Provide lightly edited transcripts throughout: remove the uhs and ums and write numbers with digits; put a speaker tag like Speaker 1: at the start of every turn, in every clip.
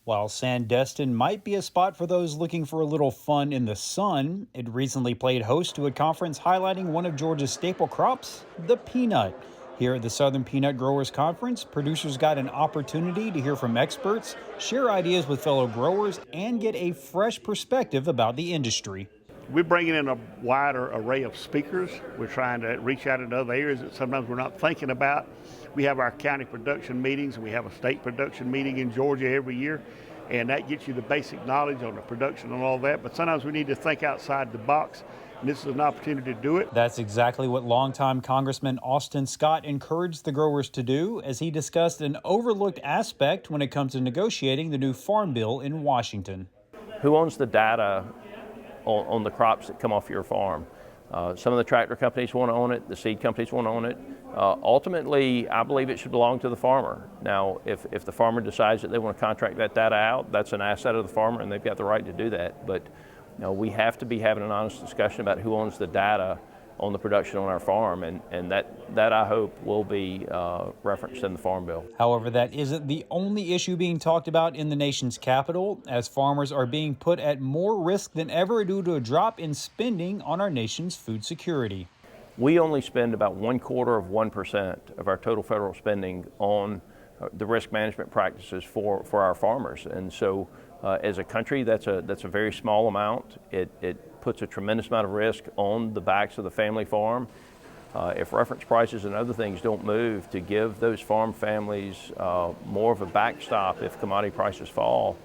Speaker 1: While Sandestin might be a spot for those looking for a little fun in the sun, it recently played host to a conference highlighting one of Georgia's staple crops, the peanut. Here at the Southern Peanut Growers Conference, producers got an opportunity to hear from experts, share ideas with fellow growers, and get a fresh perspective about the industry.
Speaker 2: We're bringing in a wider array of speakers. We're trying to reach out into other areas that sometimes we're not thinking about. We have our county production meetings, and we have a state production meeting in Georgia every year, and that gets you the basic knowledge on the production and all that. But sometimes we need to think outside the box, and this is an opportunity to do it.
Speaker 1: That's exactly what longtime Congressman Austin Scott encouraged the growers to do as he discussed an overlooked aspect when it comes to negotiating the new farm bill in Washington.
Speaker 3: Who owns the data on the crops that come off your farm? Some of the tractor companies want to own it, the seed companies want to own it. Ultimately, I believe it should belong to the farmer. Now, if the farmer decides that they want to contract that data out, that's an asset of the farmer and they've got the right to do that. But we have to be having an honest discussion about who owns the data on the production on our farm, and that I hope will be referenced in the Farm Bill.
Speaker 1: However, that isn't the only issue being talked about in the nation's capital, as farmers are being put at more risk than ever due to a drop in spending on our nation's food security.
Speaker 3: We only spend about 1/4% of our total federal spending on the risk management practices for our farmers, and so as a country, that's a very small amount. It puts a tremendous amount of risk on the backs of the family farm. If reference prices and other things don't move to give those farm families more of a backstop if commodity prices fall,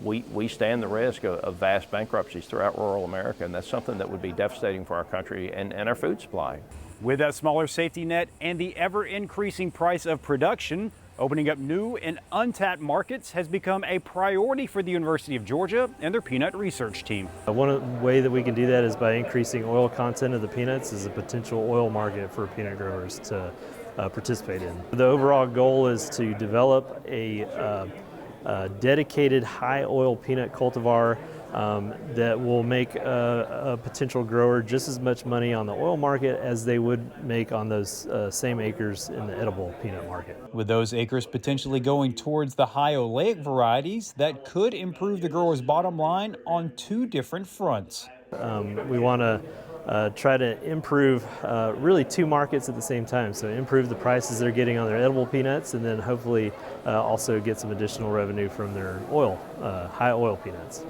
Speaker 3: we stand the risk of vast bankruptcies throughout rural America, and that's something that would be devastating for our country and our food supply.
Speaker 1: With that smaller safety net and the ever-increasing price of production, opening up new and untapped markets has become a priority for the University of Georgia and their peanut research team.
Speaker 4: One way that we can do that is by increasing oil content of the peanuts as a potential oil market for peanut growers to participate in. The overall goal is to develop a dedicated high oil peanut cultivar that will make a potential grower just as much money on the oil market as they would make on those same acres in the edible peanut market.
Speaker 1: With those acres potentially going towards the high oleic varieties, that could improve the grower's bottom line on two different fronts.
Speaker 4: We want to try to improve really two markets at the same time. So improve the prices they're getting on their edible peanuts, and then hopefully also get some additional revenue from their high oil peanuts.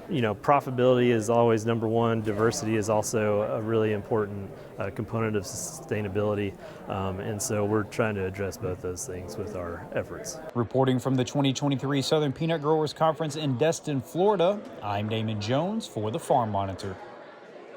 Speaker 4: Profitability is always number one. Diversity is also a really important component of sustainability. And so we're trying to address both those things with our efforts.
Speaker 1: Reporting from the 2023 Southern Peanut Growers Conference in Destin, Florida, I'm Damon Jones for the Farm Monitor.